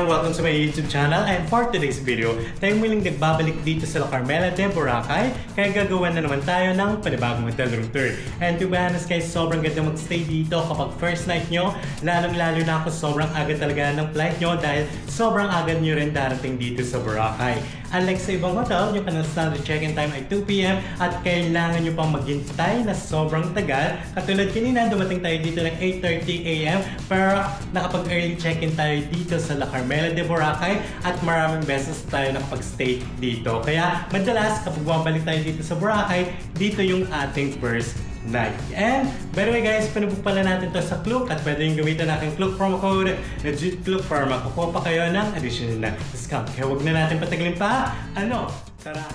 everyone! Welcome to my YouTube channel, and for today's video, tayo muling nagbabalik dito sa La Carmela de Boracay, kaya gagawa na naman tayo ng panibagong hotel room tour. And to be honest guys, sobrang ganda magstay dito kapag first night nyo, lalong-lalo na ako sobrang aga talaga ng flight nyo dahil sobrang aga nyo rin darating dito sa Boracay. Unlike sa ibang hotel, yung kanilang standard check-in time ay 2 PM at kailangan nyo pang maghintay na sobrang tagal. Katulad kanina, dumating tayo dito ng 8:30 AM pero nakapag-early check-in tayo dito sa La Carmela de Boracay at maraming beses tayo nakapag-stay dito. Kaya madalas kapag bumabalik tayo dito sa Boracay, dito yung ating first night. And by the way guys, pinabuk pala natin to sa Klook at pwede yung gamitin natin Klook promo code na JUTKLOOK para makakuha pa kayo ng additional na discount. Kaya huwag na natin patagalin pa. Tara!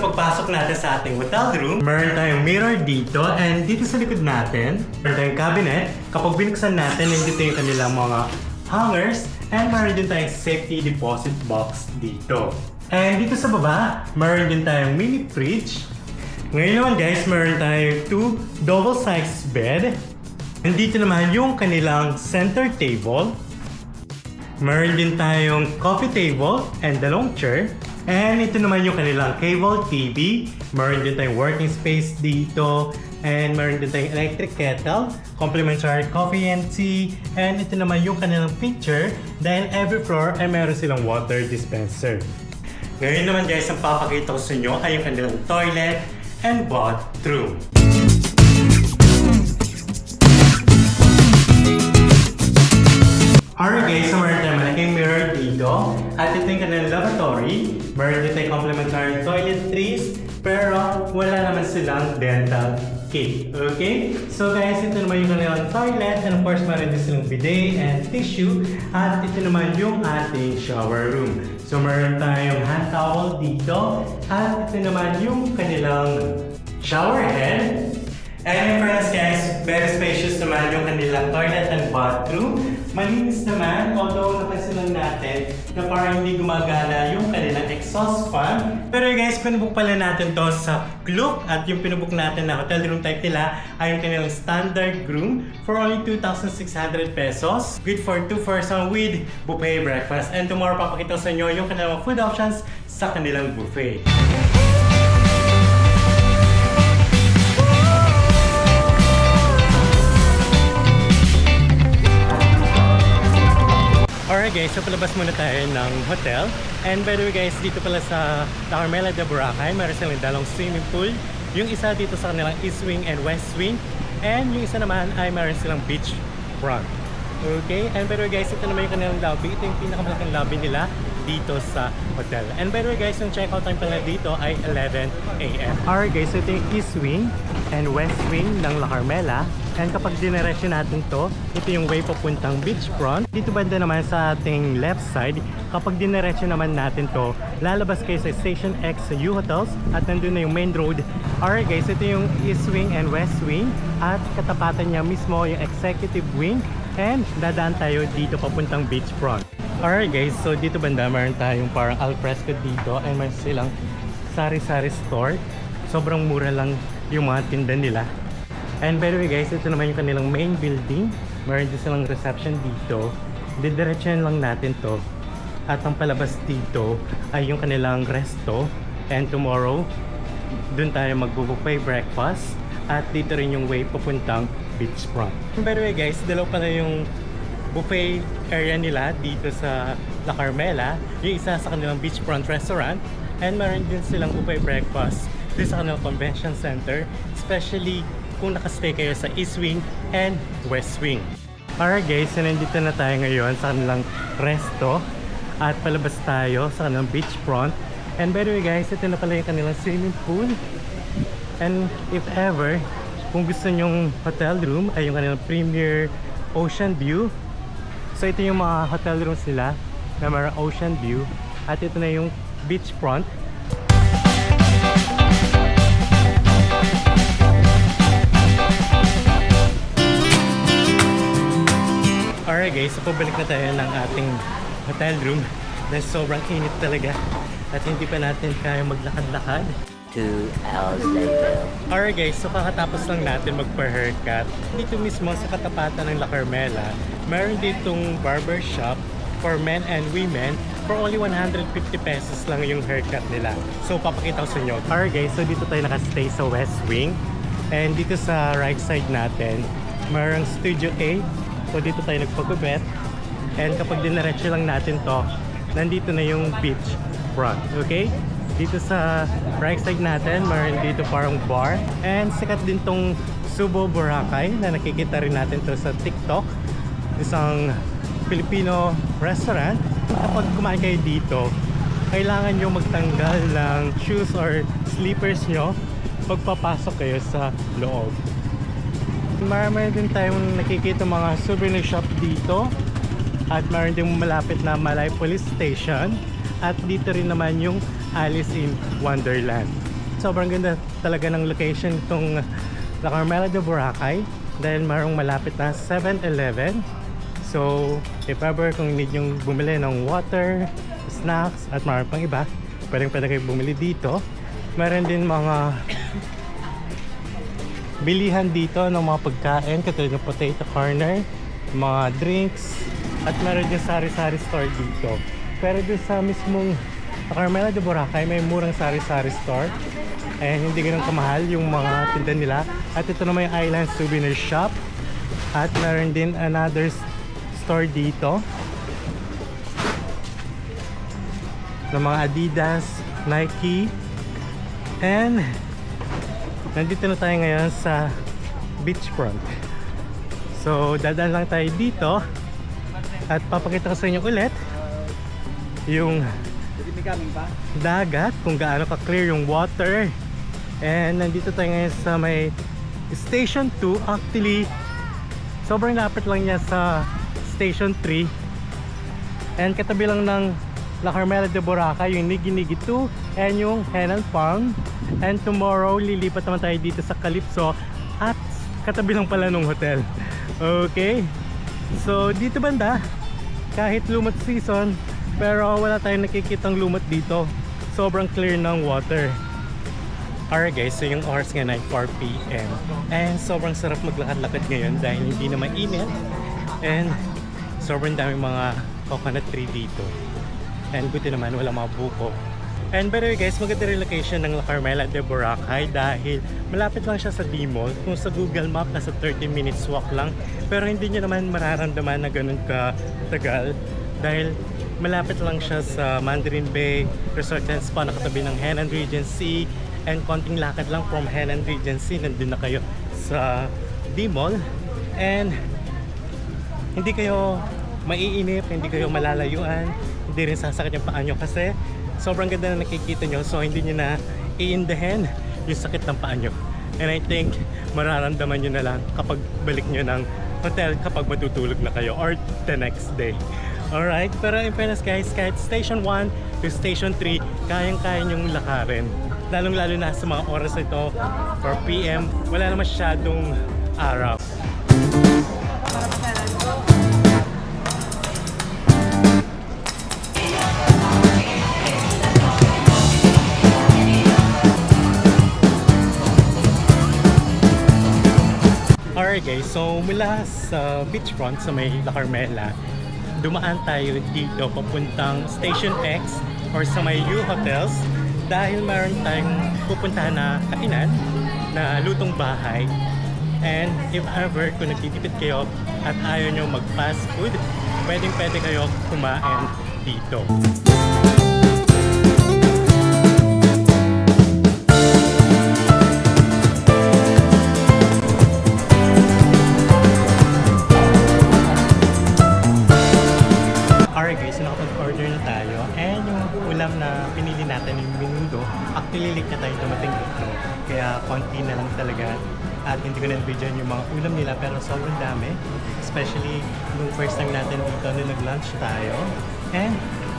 Pagpasok natin sa ating hotel room, meron tayong mirror dito and dito sa likod natin, meron tayong cabinet. Kapag binuksan natin, nandito yung kanilang mga hangers and meron din tayong safety deposit box dito. And dito sa baba, meron din tayong mini fridge. Ngayon naman guys, meron tayong 2 double-sized bed. And dito naman yung kanilang center table. Meron din tayong coffee table and dalawang chair. And ito naman yung kanilang cable TV. Meron din tayong working space dito. And meron din tayong electric kettle, complimentary coffee and tea. And ito naman yung kanilang picture dahil every floor ay meron silang water dispenser. Ngayon naman guys, ang papakita ko sa inyo ay yung kanilang toilet and bathroom. Alright guys, so meron tayong malaking mirror dito. At ito yung kanilang lavatory. Meron din tayong complimentary toiletries. Pero wala naman silang dental kit. Okay? So guys, ito naman yung kanilang toilet. And of course, meron din silang bidet and tissue. At ito naman yung ating shower room. So meron tayong hand towel dito. At ito naman yung kanilang shower head. And in fairness guys, very spacious naman yung kanilang toilet and bathroom. Malinis naman, although napansin lang natin na parang hindi gumagana yung kanilang exhaust fan. Pero guys, pinabuk pala natin to sa Klook at yung pinabuk natin na hotel room type nila ay yung kanilang standard room for only 2,600 pesos. Good for 2 person with buffet breakfast. And tomorrow papakita ko sa inyo yung kanilang food options sa kanilang buffet. Alright guys, so palabas muna tayo ng hotel. And by the way guys, dito pala sa La Carmela de Boracay, meron silang dalawang swimming pool. Yung isa dito sa kanilang East Wing and West Wing. And yung isa naman ay meron silang beach front. Okay, and by the way guys, ito naman yung kanilang lobby. Ito yung pinakamalaking lobby nila dito sa hotel. And by the way guys, yung check-out time pala dito ay 11 AM. Alright guys, so ito yung East Wing and West Wing ng La Carmela. And kapag dinereksyon natin to, ito yung way papuntang beachfront. Dito banda naman sa ating left side, kapag dinereksyon naman natin to, lalabas kayo sa Station X sa U Hotels at nandun na yung main road. Alright guys, ito yung East Wing and West Wing at katapatan niya mismo yung Executive Wing and dadaan tayo dito papuntang beachfront. Alright guys, so dito banda meron tayong parang alfresco dito and may silang sari-sari store. Sobrang mura lang yung mga tinda nila. And by the way guys, ito naman yung kanilang main building. Meron din silang reception dito. Didiretsuhan lang natin to. At ang palabas dito ay yung kanilang resto. And tomorrow, dun tayo magbubuffet breakfast. At dito rin yung way papuntang beachfront. By the way guys, dalaw pala yung buffet area nila dito sa La Carmela. Yung isa sa kanilang beachfront restaurant. And meron din silang buffet breakfast dito sa kanilang convention center. Especially kung nakastay kayo sa East Wing and West Wing. Alright guys, so nandito na tayo ngayon sa kanilang resto at palabas tayo sa kanilang beachfront. And by the way guys, ito na pala yung kanilang swimming pool. And if ever, kung gusto nyong hotel room ay yung kanilang premier ocean view. So ito yung mga hotel rooms nila na mayroong ocean view at ito na yung beachfront. Alright guys, so pabalik na tayo ng ating hotel room dahil sobrang init talaga. at hindi pa natin kaya maglakad-lakad. 2 hours later. Alright guys, so kakatapos lang natin magpa-haircut. Dito mismo sa katapatan ng La Carmela, meron ditong barbershop for men and women for only 150 pesos lang yung haircut nila. So papakita ko sa inyo. Alright guys, so dito tayo nakastay sa West Wing. And dito sa right side natin, merong Studio A. So dito tayo nagpagubet. And kapag dinaretso lang natin to, nandito na yung beach front. Okay? Dito sa right side natin, meron dito parang bar. And sikat din tong Subo Boracay na nakikita rin natin to sa TikTok. Isang Filipino restaurant. Kapag kumain kayo dito, kailangan nyo magtanggal ng shoes or slippers nyo pagpapasok kayo sa loob. Marami din tayong nakikita mga souvenir shop dito. At meron din malapit na Malay Police Station. At dito rin naman yung Alice in Wonderland. Sobrang ganda talaga ng location itong La Carmela de Boracay dahil mayroong malapit na 7-Eleven. So, if ever kung need yung bumili ng water, snacks, at mayroon pang iba, pwede kayo bumili dito. Meron din mga bilihan dito ng mga pagkain katulad ng potato corner, mga drinks, at meron din sari-sari store dito. Pero dun sa mismong Carmela de Boracay, may murang sari-sari store. And hindi ganun kamahal yung mga tinda nila. At ito naman yung Island Souvenir Shop. At meron din another store dito ng mga Adidas, Nike. And nandito na tayo ngayon sa beachfront. So dadaan lang tayo dito. At papakita ko sa inyo ulit yung dagat, kung gaano ka-clear yung water. And nandito tayo ngayon sa may Station 2. Actually, sobrang lapit lang niya sa Station 3. And katabi lang ng La Carmela de Boracay, yung Nigi-Nigi 2 and yung Henan Farm. And tomorrow, lilipat naman tayo dito sa Calypso at katabi lang pala ng hotel. Okay? So, dito banda, kahit lumot season, pero wala tayong nakikitang lumot dito. Sobrang clear ng water. Alright guys, so yung oras nga na 4 PM. And sobrang sarap maglakad-lakad ngayon dahil hindi na mainit. And sobrang daming mga coconut tree dito. And buti naman wala mga buko. And by the way guys, maganda rin location ng La Carmela de Boracay dahil malapit lang siya sa D-Mall. Kung sa Google Map, nasa 30 minutes walk lang. Pero hindi nyo naman mararamdaman na ganun ka tagal dahil malapit lang siya sa Mandarin Bay Resort and Spa, nakatabi ng Henan Regency. And konting lakad lang from Henan Regency, nandun na kayo sa D-Mall. And hindi kayo maiinip, hindi kayo malalayuan, hindi rin sasakit yung paa nyo kasi sobrang ganda na nakikita nyo. So hindi nyo na iindahin yung sakit ng paa nyo. And I think mararamdaman nyo na lang kapag balik nyo ng hotel kapag matutulog na kayo or the next day. Alright, pero in fairness guys, kahit Station 1 to Station 3, kayang-kaya nyong lakarin. Lalong-lalo na sa mga oras ito, 4 PM, wala na masyadong araw. Alright guys, so mula sa beachfront sa may La Carmela, dumaan tayo dito papuntang Station X or sa may U Hotels dahil meron tayong pupuntahan na kainan na lutong bahay. And if ever kung nagtitipid kayo at ayaw nyo mag fast food, pwede kayo kumain dito. Alright guys, so nakapag-order na tayo and yung ulam na pinili natin yung menudo, actually late na tayo dumating dito kaya konti na lang talaga at hindi ko na-video yung mga ulam nila pero sobrang dami, especially nung first time natin dito nung nag-lunch tayo. And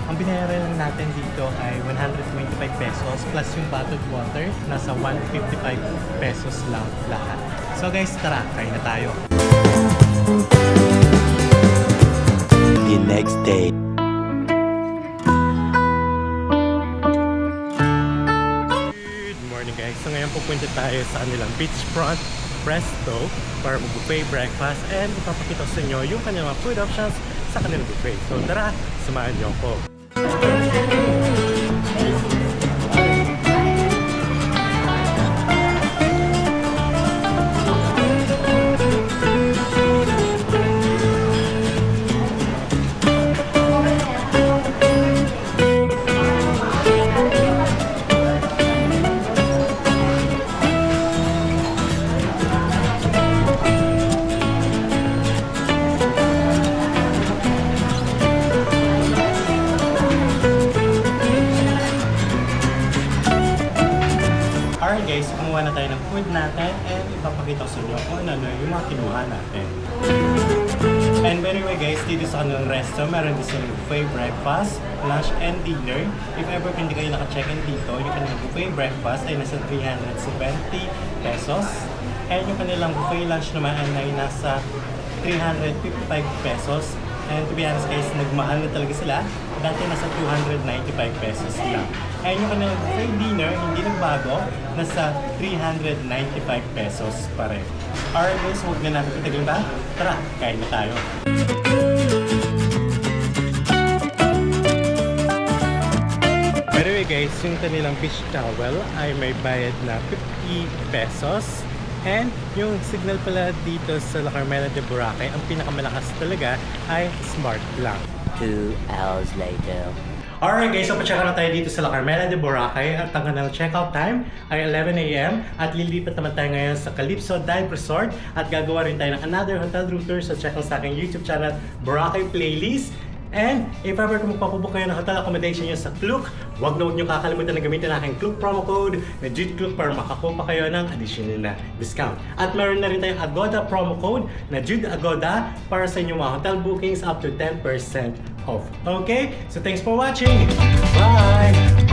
ang binayaran natin dito ay 125 pesos plus yung bottled water, nasa 155 pesos lang lahat. So guys, tara, try na tayo. The next day. pupunta tayo sa kanilang beachfront resto para mag-buffet breakfast and ipapakita ko sa inyo yung kanilang mga food options sa kanilang buffet. So tara, samahan niyo ako. Alright guys, kumuha na tayo ng food natin and ipapakita ko sa inyo kung ano yung mga kinuha natin. And by the way guys, dito sa kanilang resto, meron din silang buffet breakfast, lunch, and dinner. If ever hindi kayo naka-check-in dito, yung kanilang buffet breakfast ay nasa 370 pesos. And yung kanilang buffet lunch naman ay nasa 355 pesos. And to be honest guys, nagmahal na talaga sila. Dati nasa 295 pesos lang. And yung kanilang buffet dinner, hindi nagbago, nasa 395 pesos pa rin. Alright guys, huwag na natin itagal ba? Tara, kain na tayo. By the way guys, yung kanilang beach towel ay may bayad na 50 pesos. And yung signal pala dito sa La Carmela de Boracay, ang pinakamalakas talaga ay smart lang. 2 hours later. Alright guys, so pa-check na tayo dito sa La Carmela de Boracay at ang kanilang checkout time ay 11 AM at lilipat naman tayo ngayon sa Calypso Dive Resort at gagawa rin tayo ng another hotel room tour, so check lang sa aking YouTube channel Boracay Playlist. And if ever kung magpapabook kayo ng hotel accommodation nyo sa Klook, huwag na huwag nyo kakalimutan na gamitin ang aking Klook promo code na JudeKlook para makakuha pa kayo ng additional na discount. At meron na rin tayong Agoda promo code na JudeAgoda para sa inyong mga hotel bookings up to 10% off. Okay? So thanks for watching! Bye!